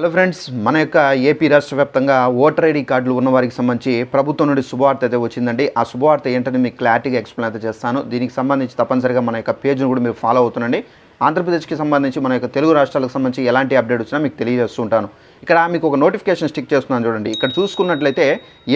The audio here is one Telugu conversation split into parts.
హలో ఫ్రెండ్స్, మన యొక్క ఏపీ రాష్ట్ర వ్యాప్తంగా ఓటర్ ఐడి కార్డులు ఉన్న వారికి సంబంధించి ప్రభుత్వం నుండి శుభవార్త అయితే వచ్చిందండి. ఆ శుభవార్త ఏంటని మీకు క్లారిటీగా ఎక్స్ప్లెయిన్ అయితే చేస్తాను. దీనికి సంబంధించి తప్పనిసరిగా మన యొక్క పేజ్ను కూడా మీరు ఫాలో అవుతుండండి. ఆంధ్రప్రదేశ్కి సంబంధించి మన యొక్క తెలుగు రాష్ట్రాలకు సంబంధించి ఎలాంటి అప్డేట్ వచ్చినా మీకు తెలియజేస్తూ ఉంటాను. ఇక్కడ మీకు ఒక నోటిఫికేషన్ స్టిక్ చేస్తున్నాను చూడండి. ఇక్కడ చూసుకున్నట్లయితే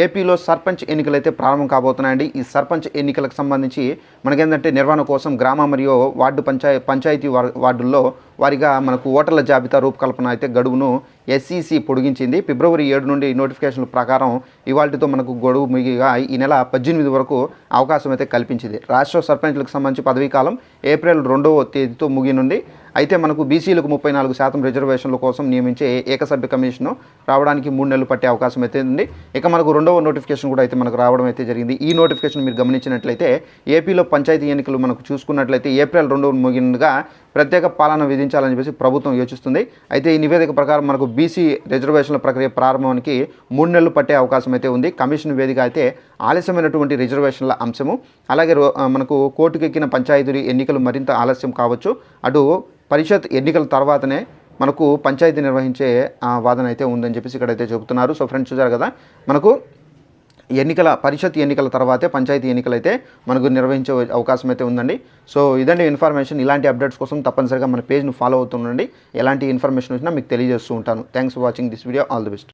ఏపీలో సర్పంచ్ ఎన్నికలు అయితే ప్రారంభం కాబోతున్నాయండి. ఈ సర్పంచ్ ఎన్నికలకు సంబంధించి మనకేంటంటే నిర్వహణ కోసం గ్రామ మరియు వార్డు పంచాయతీ వార్డుల్లో వారిగా మనకు ఓటర్ల జాబితా రూపకల్పన అయితే గడువును ఎస్ఈసి పొడిగించింది. ఫిబ్రవరి 7 నుండి నోటిఫికేషన్ల ప్రకారం ఇవాళతో మనకు గడువు ముగిగా ఈ నెల 18 వరకు అవకాశం అయితే కల్పించింది. రాష్ట్ర సర్పంచ్లకు సంబంధించి పదవీ కాలం ఏప్రిల్ 2వ తేదీతో ముగినుంది. అయితే మనకు బీసీలకు 34% రిజర్వేషన్ల కోసం నియమించే ఏకసభ్య కమిషను రావడానికి 3 నెలలు పట్టే అవకాశం అయితే ఉంది. ఇక మనకు రెండవ నోటిఫికేషన్ కూడా అయితే మనకు రావడం అయితే జరిగింది. ఈ నోటిఫికేషన్ మీరు గమనించినట్లయితే ఏపీలో పంచాయతీ ఎన్నికలు మనకు చూసుకున్నట్లయితే ఏప్రిల్ 2వ ముగినగా ప్రత్యేక పాలన విధించాలని చెప్పేసి ప్రభుత్వం యోచిస్తుంది. అయితే ఈ నివేదిక ప్రకారం మనకు బీసీ రిజర్వేషన్ల ప్రక్రియ ప్రారంభానికి 3 నెలలు పట్టే అవకాశం అయితే ఉంది. కమిషన్ వేదిక అయితే ఆలస్యమైనటువంటి రిజర్వేషన్ల అంశము, అలాగే మనకు కోర్టుకెక్కిన పంచాయతీ ఎన్నికలు మరింత ఆలస్యం కావచ్చు. అటు పరిషత్ ఎన్నికల తర్వాతనే మనకు పంచాయతీ నిర్వహించే వాదన అయితే ఉందని చెప్పేసి ఇక్కడైతే చెబుతున్నారు. సో ఫ్రెండ్స్, చూసారు కదా, మనకు పరిషత్ ఎన్నికల తర్వాతే పంచాయతీ ఎన్నికలు అయితే మనకు నిర్వహించే అవకాశం అయితే ఉందండి. సో ఇదండి ఇన్ఫర్మేషన్. ఇలాంటి అప్డేట్స్ కోసం తప్పనిసరిగా మన పేజ్ను ఫాలో అవుతుండండి. ఎలాంటి ఇన్ఫర్మేషన్ వచ్చినా మీకు తెలియజేస్తూ ఉంటాను. Thanks for watching this video. All the best.